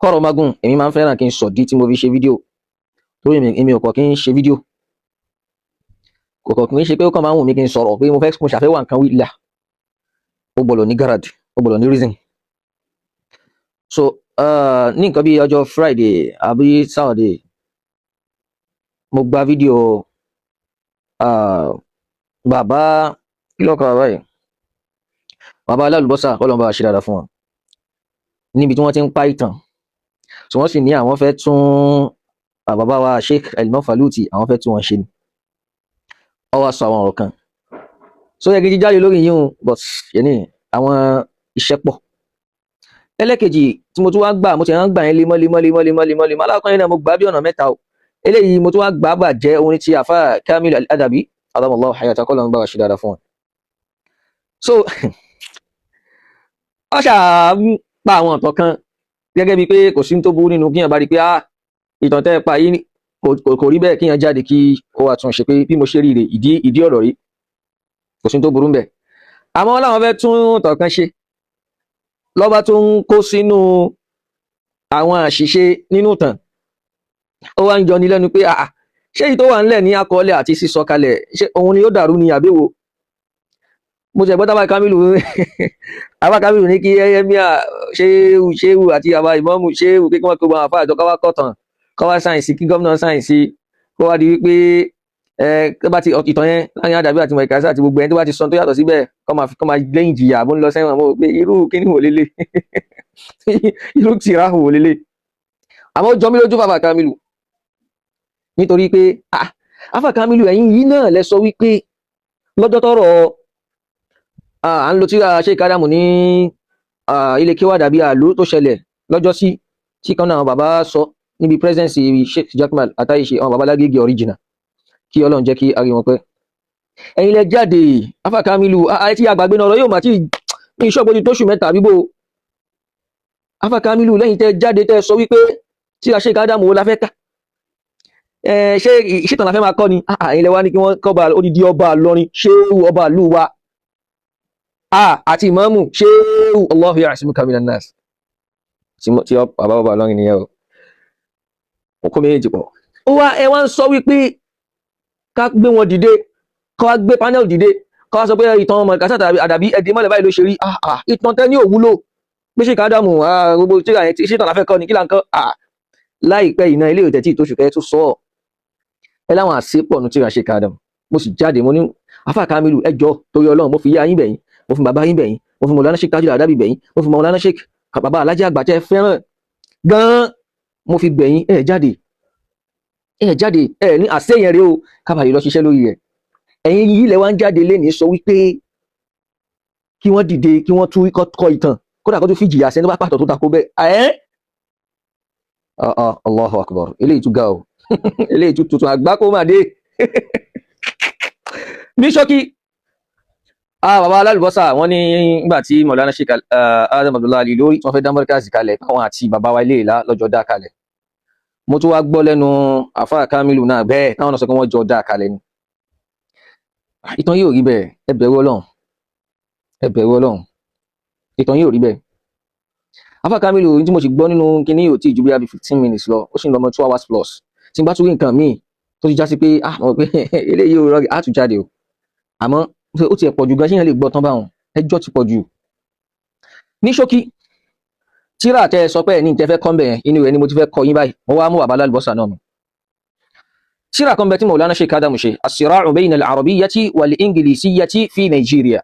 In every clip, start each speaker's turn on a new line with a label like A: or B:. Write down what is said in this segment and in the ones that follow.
A: kọ́rọ̀ magun èmi máa ń fẹ́ràn kí n sọ di tí mo fi ṣe fídíò torí èmi ò kọ̀ kí n ṣe fídíò kò kọ̀ kí n ṣe pé ó kàn máa ń wù mí kí n sọ̀rọ̀ pé mo ṣàfẹ́ wà nǹkan wí là ó gbọ́dọ̀ ní garad ó gbọ́dọ̀ ní reason. So ní nǹkan bí ọjọ́ Friday àbí Saturday mo gba fídíò bàbá kí ló kọ bàbá yìí bàbá Alalubosa Ọlọ́run bá wa ṣe dáadáa fún wọn níbi tí wọ́n ti ń pa ìtàn tí wọ́n sì ní àwọn fẹ́ tún bàbá wa Sheikh Faluti àwọn fẹ́ tún wọn ṣe ni ó wá sọ àwọn ọ̀rọ̀ kan so yẹ kí n ti jáde lórí yìí but yẹni àwọn iṣẹ́ pọ̀. Ẹlẹ́kejì tí mo tún wá gbà mo ti rán gbà yẹn lemọ́lemọ́lemọ́lemọ́lemọ́ alákọ̀ọ́ yẹn náà mo gbà bí ọ̀nà mẹ́ta o eléyìí mo tún wá gbà bàjẹ́ orin ti àfà Kamil Adabi adamallahu hayata kọ́ ló ń bá wa ṣe dáadáa fún wọn. So ọ ṣà ń pa àwọn ọ̀tọ̀ kan gẹ́gẹ́ bíi pé kò sí tó burú nínú kíyàn bá rí pé ìtàn tẹ́ ẹ pa yìí kò rí bẹ́ẹ̀ kíyàn jáde kí ó wà tún ṣe pé bí mo ṣe rí rè ìdí ọ̀rọ̀ rí kò sí tó burú bẹ́ẹ̀. Àmọ́ láwọn fẹ́ tún ọ̀tọ̀ kan ṣe lọ́ba tó ń kó sínú àwọn àṣìṣe nínú ìtàn ó wá ń jọ ní lẹ́nu pé ṣé èyí tó wà ńlẹ̀ ní àkọọ́lẹ̀ àti sísọ kalẹ̀ ṣé òun ni ó dàrú ni àbẹ́wò mo ṣe gbọ́dọ̀ àbá Kamilu ní kí ẹyẹmíà ṣéwù àti àbá ìmọ̀ọ́mù ṣéwù pé kí wọ́n kó wọn àfáà àjọ káwá kọ̀tàn káwá sáyẹ̀nsì kí gómìnà sáyẹ̀nsì kó wá di wípé tó bá ti ìtàn yẹn láàrin Adabi àti Markaz àti gbogbo ẹni tó bá ti sọ tó yàtọ̀ síbẹ̀ kọ́ máa lẹ́yìn jìyà bó ń lọ sẹ́wọ̀n mọ́ pé irú kíní wò lélẹ̀ irú tìrá wò lélẹ̀. Àmọ́ ó jọ mí lójú fàfà Kamilu nítorí pé àfà Kamilu ẹ̀yin yìí náà lẹ sọ wípé lọ́jọ́ tọ́rọ̀ à ń lo tíra Sheikh Adamu ní ilé kéwà Adabi àlò tó ṣẹlẹ̀ lọ́jọ́ sí tí kan náà bàbá sọ níbi presence Sheikh Jakmal àtàyèṣe àwọn bàbá lágége original kí Ọlọ́run jẹ́ kí a rí wọn pẹ́. Ẹ̀yin lẹ jáde àfà Kamilu tí àgbàgbé náà ọ̀rọ̀ yóò má tí ní ìṣọ́gbójú tó ṣù mẹ́ta bíbò àfà Kamilu lẹ́yìn tẹ́ jáde tẹ́ sọ wípé tíra Sheikh Adamu wo la fẹ́ ká ṣé ìṣètàn la fẹ́ máa kọ́ ni ẹ̀yin lẹ wá ní kí wọ́n kọ́ bá odidi ọba Ìlọrin ṣéwù ọba ìlú wa àti ìmáàmù ṣéwù Allahu ya'simuka minan nas tí bàbá ọba Ìlọrin nìyẹn o kó méjì pọ̀ ó wá ẹ wá ń sọ wípé ká gbé wọn dìde ká wá gbé panel dìde ká wá sọ pé ìtàn Markaz Adabi ẹ̀dẹ̀ mọ́lẹ̀ báyìí ló ṣe rí ìtàn tẹ́ ní òwúlò pé Sheikh Adamu gbogbo tí ìṣètàn la fẹ́ kọ́ ni kí là ń kọ́ láìpẹ́ iná ilé ìtẹ̀tí ìtòṣù kẹ́ tó sọ ẹ láwọn àṣepọ̀ nù tíra Sheikh Adamu mo sì jáde mo ní àfà Kamilu ẹjọ́ torí Ọlọ́run mo fi yá yín bẹ̀yìn mo fi bàbá yín bẹ̀yìn mo fi Maulana Sheikh Tajul Adabi bẹ̀yìn mo fi Maulana Sheikh bàbá alájẹ àgbàjẹ fẹ́ràn gan mo fi bẹ̀yìn ẹ jáde ẹ ní àṣeyẹn rẹ o kábàáyé lọ ṣiṣẹ́ lórí rẹ̀ ẹ̀yin yìí lẹ wá ń jáde lẹ́ni sọ wípé kí wọ́n dìde kí wọ́n tún kọ ìtàn kódà kó tún fi jìyà sẹ́ni tó bá pàtó tó takò bẹ́ẹ̀ Allahu akbar eléyìí tún ga o eléyìí tún tuntun àgbákò máa dé ní ṣókí bàbá Alalubosa wọ́n ní nígbà tí Maulana Sheikh Adam Abdullahi lórí tí wọ́n fẹ́ dá Markaz kalẹ̀ káwọn àti bàbá wa ilé ìlà lọ́jọ́ dá kalẹ̀ mo tún wá gbọ́ lẹ́nu àfà Kamilu náà bẹ́ẹ̀ táwọn náà sọ pé wọ́n jọ dá kalẹ̀ ni ìtàn yìí ò rí bẹ́ẹ̀ ẹ bẹ̀rù Ọlọ́run ìtàn yìí ò rí bẹ́ẹ̀ àfà Kamilu tí mo sì gbọ́ nínú kíní yóò tí ju bí i 15 minutes lọ ó sì ń lọ mọ́ 2 hours plus tí n bá tún rí nǹkan míì tó ti já sí pé mọ̀ pé eléyìí ò rọrí àtúnjáde o àmọ́ ó ti ẹ̀ pọ̀ jù gan ṣíyàn lè gbọ́ tán báwọn ẹjọ́ ti pọ̀ jù. Ní ṣókí tíra tẹ sọ pé ní ìtẹ́fẹ́ kọ́ńbẹ̀ yẹn inú rẹ̀ ni mo ti fẹ́ kọ yín báyìí mo wá mú bàbá Alalubosa náà mu. tíra kan bẹ tí Maulana Sheikh Adamu ṣe as-sira'u bayna al-arabiyyati wal-inglisiyyati fi Nigeria.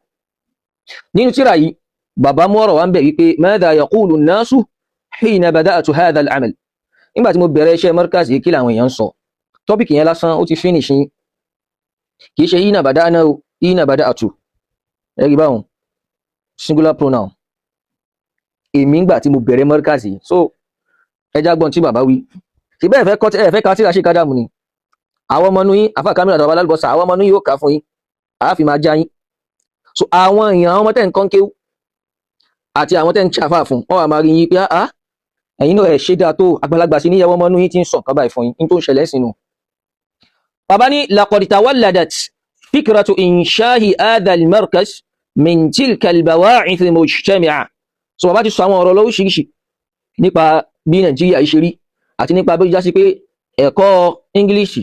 A: nínú tíra yìí bàbá mú ọ̀rọ̀ wá ń bẹ̀ wípé madha yaqulu an-nasu hina bada'tu hadha al-amal nígbà tí mo bẹ̀rẹ̀ iṣẹ́ Markaz yìí kí làwọn èèyàn sọ tọ́pìkì yẹn lásán ó ti finish yín kì í ṣe hina bada'na hina bada'tu ẹ̀rí báwọn singular pronoun èmi ń gbà tí mo bẹ̀rẹ̀ Markaz yìí so ẹja gbọ́n tí bàbá wí ṣe bẹ́ẹ̀ fẹ́ ká tíra Sheikh Adamu ni àwọn ọmọ inú yín àfà Kamil àtàwọn Alalubosa àwọn ọmọ inú yín yóò kà fún yín àáfi máa já yín so àwọn èèyàn àwọn ọmọ tẹ́ ń kọ́ ń kéwú àti àwọn tẹ́ ń ṣàfà fún wọn wà máa rí yín pé ẹ̀yin náà ẹ̀ ṣe dáa tó àgbàlagbà sí níyàwó ọmọ inú yín ti ń sọ nǹkan báyìí fún yín ní tó ń ṣẹlẹ̀ sínú. bàbá ní laqad tawalladat fikratu inshahi hadha al-markaz min tilka al-bawa'ith al-mujtami'a so bàbá ti sọ àwọn ọ̀rọ̀ lóríṣiríṣi nípa bí Nàìjíríà yìí ṣe rí àti nípa bí ó já sí pé ẹ̀kọ́ English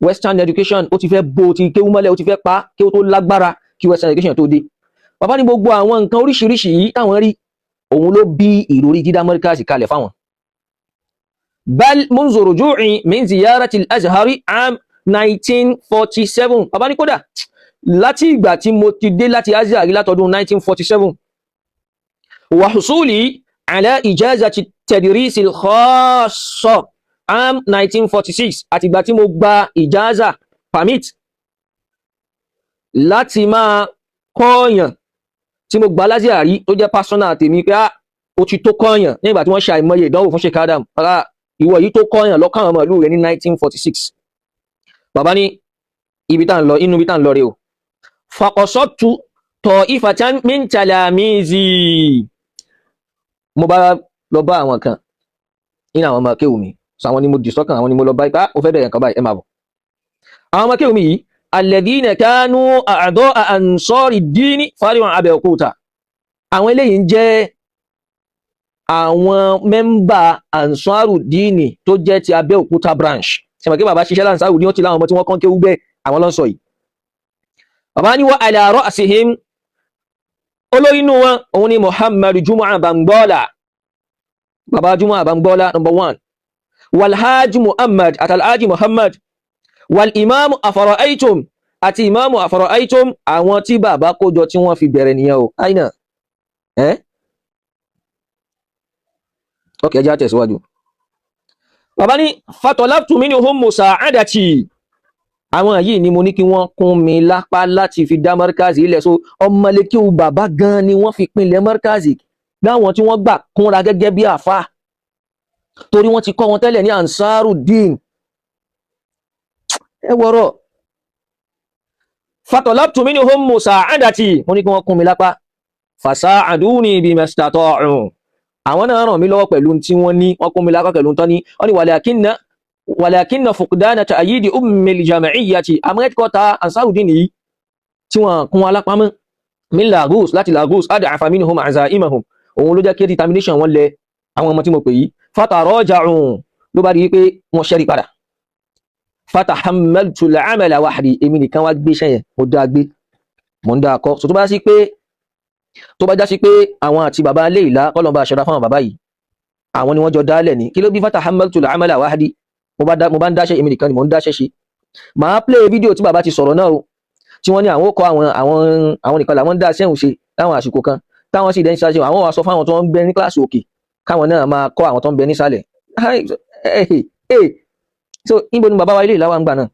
A: Western education ó ti fẹ́ bó ti kéwú mọ́lẹ̀ ó ti fẹ́ pa kéwú tó lágbára kí Western education tó dé. Bàbá ní gbogbo àwọn nǹkan oríṣiríṣi yìí táwọn rí òun ló bí ìròrí dídá Markaz kalẹ̀ fáwọn. Bal munzu ruju'i min ziyarati al-Azhari am 1947. Bàbá ní kódà láti ìgbà tí mo ti dé láti Azhari látọdún 1947 wa husuli ala ijazati tadris al-khassa am 1946 àti ìgbà tí mo gba ìjáza permit láti máa kọ́ọ̀yàn tí mo gba l'Azhari tó jẹ́ personal tèmi pé ó ti tó kọ́ọ̀yàn nígbà tí wọ́n ṣe àìmọye ìdánwò fún Sheikh Adam ìwọ yìí tó kọ́ọ̀yàn lọ́kàn ọmọ ìlú rẹ̀ ní 1946. Bàbá ní ibi tá ń lọ inú ibi tá ń lọ rẹ̀ o. Faqasattu ta'ifatan min talamizi. Mo bá lọ bá àwọn kan nínú àwọn ọmọ kéwù mi so àwọn ni mo dìsọ́kàn àwọn ni mo lọ bá ipá ó fẹ́ bẹ̀rẹ̀ nǹkan báyìí ẹ máa bọ̀. Àwọn ọmọ kéwù mi yìí alladhina kanu a'da'a ansari ddini fari'an Abẹ́òkúta. Àwọn eléyìí ń jẹ́ àwọn mẹ́mbà Ansarudini tó jẹ́ ti Abẹ́òkúta branch. Ṣé mọ̀ kí bàbá ṣiṣẹ́ láǹsáàrù ní ó ti láwọn ọmọ tí wọ́n kàn kéwú bẹ́ẹ̀ àwọn ló ń sọ yìí. Bàbá ní wa ala ra'sihim olórí inú wọn òun ni Muhammad Jumu'a Bangbola. Bàbá Jumu'a Bangbola number 1. Wal Hajj Muhammad àti Al-Haji Muhammad. Wal Imam Afara'aytum àti Imam Afara'aytum àwọn tí bàbá kójọ tí wọ́n fi bẹ̀rẹ̀ nìyẹn o. Aina. Okay, já tẹ̀síwájú. Bàbá ní fatalabtu minhum musa'adati. Àwọn yìí ni mo ní kí wọ́n kún mi lápá láti fi dá Markaz ilẹ̀ so ọmọlékéwú bàbá gan ni wọ́n fi pinlẹ̀ Markaz láwọn tí wọ́n gbà kúnra gẹ́gẹ́ bí àfá torí wọ́n ti kọ́ wọn tẹ́lẹ̀ ní Ansarudin. Ẹ wọ́rọ̀. Fatalabtu minhum musa'adati. Mo ní kí wọ́n kún mi lápá. Fasa'aduni bimastata'u. Àwọn náà ràn mí lọ́wọ́ pẹ̀lú tí wọ́n ní wọ́n kún mi lápá pẹ̀lú tán ní wọ́n ní walakinna fuqdana ta'yidi ummil jama'iyyati amẹ́kọ́ta Ansarudin yìí tí wọ́n kún alápámọ́ min Lagos láti Lagos ad'afa minhum azaimahum òun ló jẹ́ kí determination wọn lẹ àwọn ọmọ tí mo pè yìí fataraja'u ló bá di pé wọ́n ṣẹ́rí padà fatahammaltu al-'amala wahdi èmi nìkan wá gbé iṣẹ́ yẹn mo dá gbé mo ń dá akọ́ so tó bá já sí pé àwọn àti bàbá Leila kọ́lọ̀mbà aṣọ́ra fáwọn bàbá yìí àwọn ni wọ́n jọ dálẹ̀ ní kí ló bí fatahammaltu al-'amala wahdi mo bá ń dáṣẹ́ èmi nìkan ni mo ń dáṣẹ́ ṣe máa play fídíò tí bàbá ti sọ̀rọ̀ náà o tí wọ́n ní àwọn kọ́ àwọn nìkan làwọn ń dá sẹ́hùn ṣe láwọn àsìkò kan táwọn sì dẹ́ni sáṣẹ́ àwọn wá sọ fáwọn tó ń bẹ ní kíláàsì òkè káwọn náà máa kọ́ àwọn tó ń bẹ nísàlẹ̀ so níbo ni bàbá wa ilé ìlàwà ń gbà náà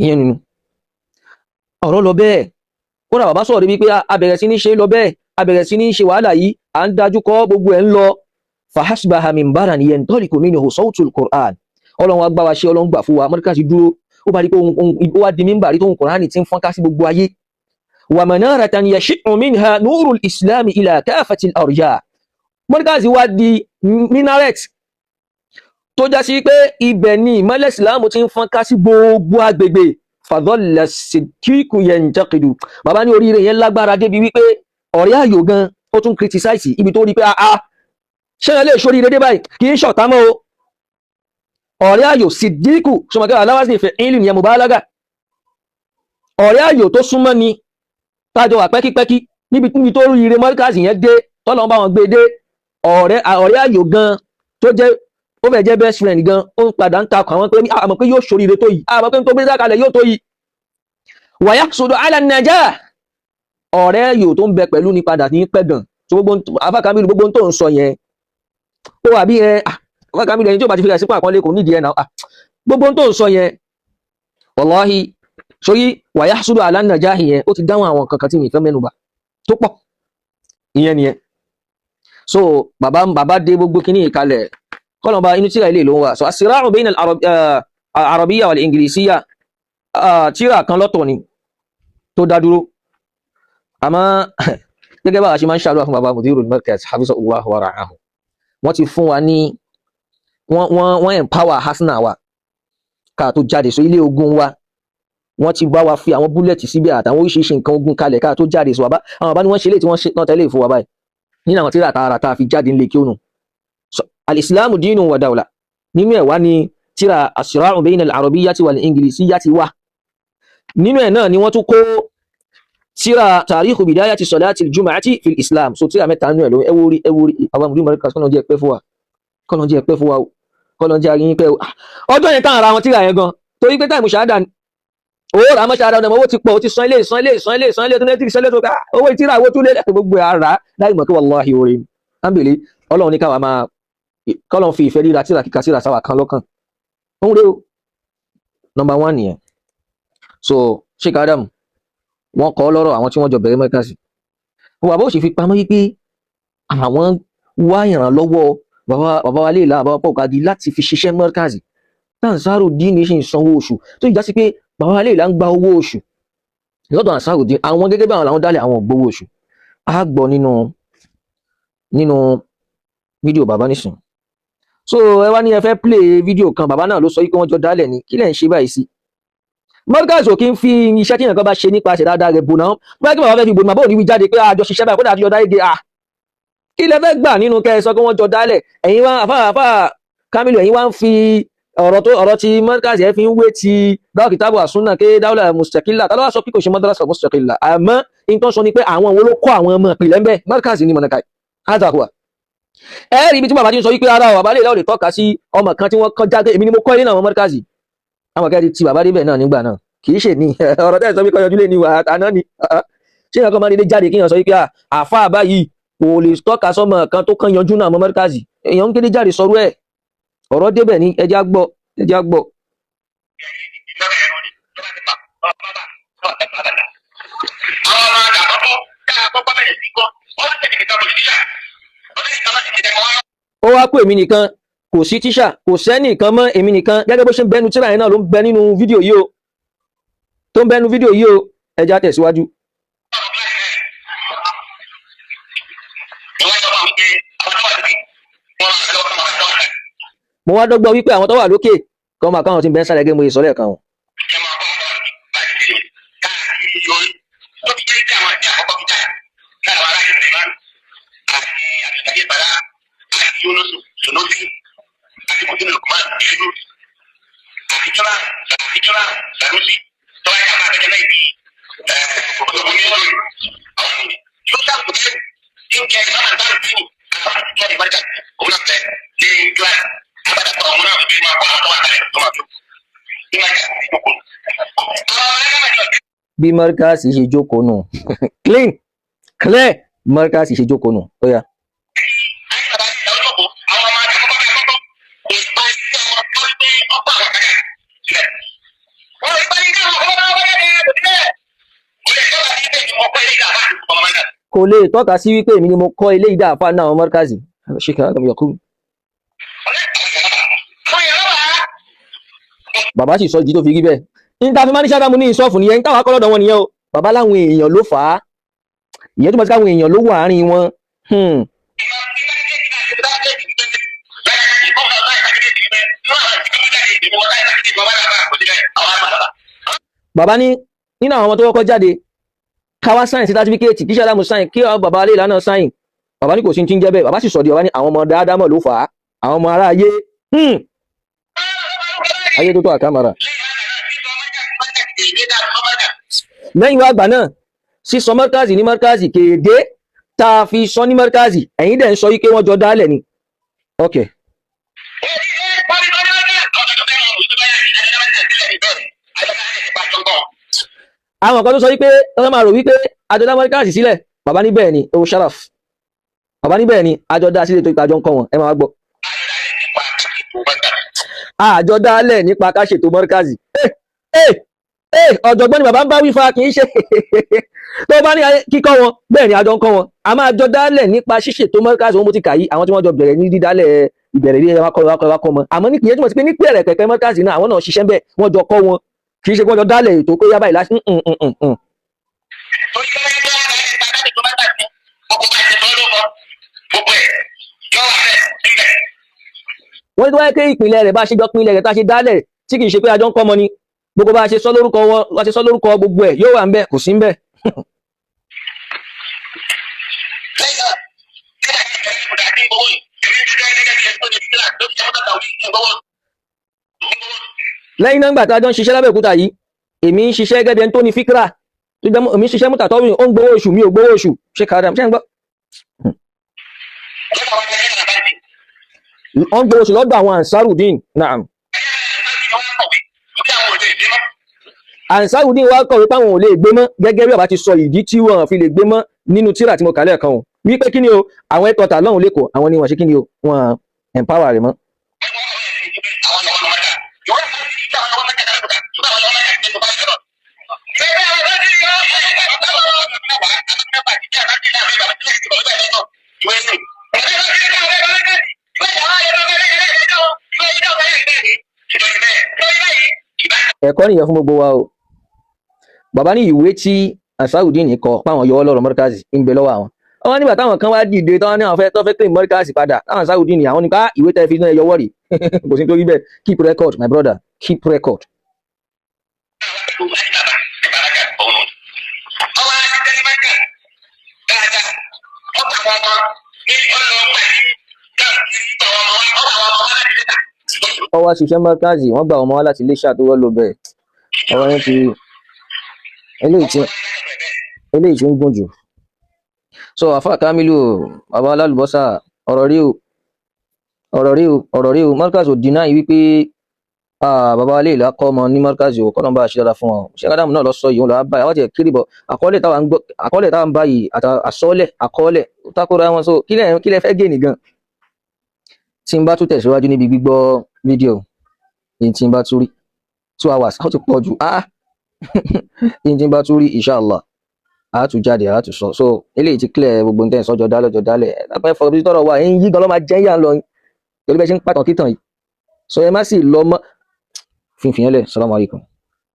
A: ìyẹn nínú ọ̀rọ̀ lọ bẹ́ẹ̀ ó rà bàbá sọ̀rọ̀ bí pé a bẹ̀rẹ̀ sí ní ṣe lọ bẹ́ẹ̀ a bẹ̀rẹ̀ sí ní ṣe wàhálà yìí à ń dájú kọ́ gbogbo ẹ̀ ń lọ fahasbaha minbaran yantaliqu minhu sawtul Qur'an ọlọ́run agbá wa ṣe ọlọ́run gbà fún wa Markaz dúró ó bá rí pé ó wá di mímbàrí tó ń Qur'ani tí ń fọ́nká sí gbogbo ayé wa manaratan yashi'u minha nurul islam ila kafatil arja Markaz wá di minaret tó já sí pé ibẹ̀ ni ìmọ́lẹ̀ ìsìlámù ti ń fọ́nká sí gbogbo agbègbè fadalla siddiqu yantaqidu bàbá ní oríire yẹn lágbára débi wípé ọ̀rẹ́ àyò gan ó tún criticize ibi tó rí pé ṣé ẹ lè ṣorí dédé báyìí kì í ṣọ̀tá mọ́ o ọ̀rẹ́ àyò Siddiqu ṣọmọkẹ́ aláwásí ìfẹ́ ìlú ni mubalaga ọ̀rẹ́ àyò tó súnmọ́ ni tájọ wà pẹ́kípẹ́kí níbi tó rí ire Markaz yẹn dé tọ́lọ́ bá wọn gbé dé ọ̀rẹ́ àyò gan tó jẹ́ ó fẹ́ jẹ́ best friend gan ó ń padà ń takọ̀ àwọn pé àmọ́ pé yóò ṣorí ire tó yìí àmọ́ pé tó gbé dákalẹ̀ yóò tó yìí wa yaqsudu ala najah ọ̀rẹ́ àyò tó ń bẹ pẹ̀lú ni padà ní pẹ́gàn tó gbogbo Alfa Kamil gbogbo tó ń sọ yẹn ó wà bí Alfa Kamil ẹni tí ó bá ti fi rẹ̀ sípò àpọ́nlé kò nídìí ẹ̀ náà gbogbo tó ń sọ yẹn wallahi sórí wa yahsudu ala najahi yẹn ó ti dáhùn àwọn kankan tí mi fẹ́ mẹ́nubà tó pọ̀ ìyẹn nìyẹn so bàbá dé gbogbo kíní ìkalẹ̀ kọ́lọ̀ba inú tíra ilé ló ń wà so as-sira'u bayna al-arabiyya wal-inglisiyya tíra kan lọ́tọ̀ ni tó dá dúró àmọ́ gẹ́gẹ́ bá a ṣe máa ń ṣàdúrà fún bàbá mudirul markaz hafizahullah wa ra'ahu wọ́n ti fún wa ní wọ́n empower hasna wa ká tó jáde so ilé ogun wa wọ́n ti bá wa fi àwọn búlẹ̀tì síbẹ̀ àtàwọn oríṣiríṣi nǹkan ogun kalẹ̀ ká tó jáde so àwọn bàbá ni wọ́n ṣe lè tí wọ́n ṣe náà tẹ́lẹ̀ fún wa báyìí nínú àwọn tíra tààràtà fi jáde nílé kí ó nù. Al-Islamu dinun wa dawla nínú ẹ̀ wá ní tíra as-sira'u bayna al-arabiyyati wal-inglisiyyati wà. Nínú ẹ̀ náà ni wọ́n tún kó tíra tarikhu bidayati salati al-jum'ati fil islam. So tíra mẹ́ta nínú ẹ̀ ló ẹwúrí àwọn mùdí Markaz kọ́nà jẹ́ pẹ́ fún wa kọ́nà jẹ́ àríyìn pẹ́ ọjọ́ yẹn tán ara wọn tíra yẹn gan torí pé táìmù ṣáádà owó rà mọ́ ṣáádà ọ̀nà owó ti pọ̀ ó ti san ilé tó nẹ́tìrì sẹ́lẹ̀ tó ká owó ìtíra owó tún lé gbogbo ara láì mọ̀ kí wallahi orin ámbèlé ọlọ́run ní káwa máa kọ́lọ́n fi ìfẹ́ ríra tíra kíkà síra sáwà kan lọ́kàn òun rèé o number 1 nìyẹn. So Sheikh Adam wọ́n kọ́ lọ́rọ̀ àwọn tí wọ́n jọ bẹ̀rẹ̀ Markaz wọn bàbá ò sì fi pamọ́ yí pé àwọn wá ìrànlọ́wọ́ bàbá wa lè la bàbá pọ̀ kagi láti fi ṣiṣẹ́ Markaz Ansarudeen ṣe ń sanwó oṣù tó ìjà sí pé bàbá wa lè la ń gba owó oṣù lọ́dọ̀ Ansarudeen àwọn gẹ́gẹ́ bí àwọn làwọn dálẹ̀ àwọn ògbówó oṣù á gbọ́ nínú fídíò bàbá nísìn. So ẹ wá ní ẹ fẹ́ play fídíò kan bàbá náà ló sọ pé wọ́n jọ dálẹ̀ ní kí lẹ̀ ń ṣe báyìí sí. Markaz ò kí ń fi iṣẹ́ tí nǹkan bá ṣe nípasẹ̀ dáadáa rẹ̀ bò náà báyìí kí bàbá fẹ́ fi bò náà bó ní wí jáde pé àjọ ṣiṣẹ́ báyìí kó dàjọ dá ege kí lẹ fẹ́ gbà nínú kẹ́ ẹ sọ pé wọ́n jọ dálẹ̀ ẹ̀yin wá àfà Kamil ẹ̀yin wá ń fi ọ̀rọ̀ tí Markaz ẹ̀ fi ń wé ti dáwọ̀ kìtàbù àsúnà ké dáwọ̀lá mustaqilla tálọ́wà sọ pé kò ṣe madrasa mustaqilla àmọ́ nǹkan sọ ni pé àwọn wo ló kọ́ àwọn ọmọ ìpìlẹ̀ ń bẹ Markaz ní mọ̀nàkà àtàkùwà ẹ̀rí ibi tí bàbá ti ń sọ wípé ara bàbá lè lè tọ́ka sí ọmọ kan tí wọ́n kọ́ jáde èmi ni mo kọ́ ilé náà Markaz àwọn kẹ́ẹ̀dì tí bàbá débẹ̀ náà nígbà náà kì í ṣe ní ọ̀rọ̀ tẹ́ sọ pé kọ́yọjú lé ní àná ni ṣé nǹkan máa dédé jáde kíyàn sọ wípé àfá àbáyìí kò lè tọ́ka sọ́mọ kan tó kàn yanjú náà Markaz èèyàn ń kéde jáde sọrú ẹ̀ ọ̀rọ̀ débẹ̀ ní ẹjá gbọ́. Ó wá pé èmi nìkan kò sí tíṣà kò sẹ́nìkan mọ́ èmi nìkan gẹ́gẹ́ bó ṣe ń bẹnu tíra yẹn náà ló ń bẹ nínú fídíò yìí o ẹjá tẹ̀síwájú. Mo wá dọ́gbọ́ wípé àwọn tó wà lókè kọ́ máa káwọn tí ń bẹ́ ń sáré gẹ́gẹ́ mo ìsọ́lẹ̀ kan wọn. Bí Markaz ṣe jókòó nù clear Markaz ṣe jókòó nù ó yá. Kò lè tọ́ka sí wípé èmi ni mo kọ́ ilé ìdá àfáà náà Markaz Sheikh bàbá sì sọ jí tó fi rí bẹ́ẹ̀ níta fi máa ní ṣáàdámù ní ìsọ́fù nìyẹn ní táwọn akọ́lọ́dọ̀ wọn nìyẹn o bàbá láwọn èèyàn ló fà á ìyẹn tó mọ̀ sí káwọn èèyàn ló wà àárín wọn. Bàbá ní nínú àwọn ọmọ tó kọ́kọ́ jáde káwá sáyìn sí sátífíkẹ́ẹ̀tì kí ṣáàdámù sáyìn kí bàbá alẹ́ ìlànà sáyìn bàbá ní kò sí ti ń jẹ́ bẹ́ẹ̀ bàbá sì sọ̀dí bàbá ní àwọn ọmọ dáadáa ló fà á àwọn ọmọ ará ayé tó tó àkàmàrà. Lẹ́yìn wá àgbà náà sísọ Markaz ní Markaz kéde tá a fi sọ ní Markaz ẹ̀yin dẹ̀ ń sọ wípé wọ́n jọ dálẹ̀ ni. Ok. Àwọn kan tó sọ wípé wọ́n máa rò wípé àjọdá Markaz sílẹ̀ bàbá ní bẹ́ẹ̀ ni ewu sharaf bàbá ní bẹ́ẹ̀ ni àjọdá sílẹ̀ tó ìpàjọ ń kọ́ wọn ẹ máa gbọ́. Àjọdálẹ̀ nípa ká ṣètò Markaz ọ̀jọ̀gbọ́n ni bàbá ń bá wífa kì í ṣe tó bá ní kíkọ́ wọn bẹ́ẹ̀ ni àjọ ń kọ́ wọn a máa jọ dálẹ̀ nípa ṣíṣètò Markaz wọn mo ti kà yí àwọn tí wọ́n jọ bẹ̀rẹ̀ ní dídálẹ̀ ìbẹ̀rẹ̀ ilé ẹwà kọ́ mọ́ àmọ́ ní kìí túmọ̀ sí pé ní pẹ̀rẹ̀ pẹ̀pẹ̀ Markaz náà àwọn náà ṣiṣẹ́ bẹ́ẹ̀ wọ́n jọ kọ́ wọn kì í ṣe wọ́n jọ dálẹ̀ ètò pé yábàá ìlàsí. Wọ́n ní tó wáyé pé ìpínlẹ̀ rẹ̀ bá ṣe jọ pínlẹ̀ rẹ̀ tá ṣe dálẹ̀ tí kìí ṣe pé àjọ ń kọ́ mọ́ ni gbogbo bá ṣe sọ lórúkọ wọn wá ṣe sọ lórúkọ gbogbo ẹ̀ yóò wà ń bẹ kò sí ń bẹ. lẹ́yìn náà gbà tá a jọ ń ṣiṣẹ́ lábẹ́òkúta yìí èmi ń ṣiṣẹ́ gẹ́gẹ́ tó ní fíkra tó jẹ́ èmi ń ṣiṣẹ́ mútà tọ́wì ó ń gbowó oṣù mi ò gbowó oṣù ṣe kàdà ṣe ń gbọ́. ó ń gbowó oṣù lọ́dọ̀ àwọn ansarudin naam. ansarudin wá kọ̀wé páwọn ò lè gbé mọ́ gẹ́gẹ́ bí ọba ti sọ ìdí tí wọ́n fi lè gbé mọ́ nínú tírà tí mo kà lẹ́ẹ̀kan o wípé kí ni o àwọn ẹ̀tọ́ta lọ́hùn lẹ́kọ̀ọ́ àwọn ni wọ́n ṣe kí ni o wọ́n empower rẹ̀ mọ́. ẹ̀kọ́ nìyẹn fún gbogbo wa o bàbá ní ìwé tí ansarudin kọ páwọn yọwọ́ lọ́rọ̀ Markaz ń bẹ lọ́wọ́ àwọn àwọn nígbà táwọn kan wá dìde táwọn ní àwọn fẹ́ tó fẹ́ claim Markaz padà táwọn ansarudin àwọn nípa ìwé tẹ́ fi náà yọwọ́ rè kò sí nítorí bẹ́ẹ̀ keep record my brother keep record. ọwọ́ ṣiṣẹ́ Markaz wọ́n gba ọmọ wa láti ilé ṣàtúwọ́ ló bẹ̀ ọwọ́ yẹn ti eléyìí tí ń gùn jù. so àfáà Kamilu bàbá Alalubosa ọ̀rọ̀ rí o Markaz ò dínà yìí wípé bàbá alẹ́ ìlà kọ́ ọmọ ní Markaz ò kọ́nà bá ṣe dára fún wọn ṣé kádàmù náà lọ sọ yìí wọn lọ́wọ́ báyìí àwọn ti kiri bọ̀ àkọọ́lẹ̀ táwọn báyìí àkọọ́lẹ̀ ó takora wọn so kí lẹ fẹ́ gé nìgan. tí n bá tún tẹ̀síwájú níbi gbígbọ́ fídíò èyí tí n bá tún rí 2 hours ó ti pọ̀ jù èyí tí n bá tún rí inshallah a tún jáde a tún sọ so eléyìí ti clear gbogbo nǹkan ìsọjọ dálẹ̀ lápẹ́ fọ bí tọrọ wà ń yí gan lọ́ máa jẹ́ yà ń lọ pẹ̀lú bẹ́ẹ̀ ṣe ń pàtàn kíntàn yìí so ẹ má sì lọ mọ́ fífi yẹn lẹ̀ salamu alaykum.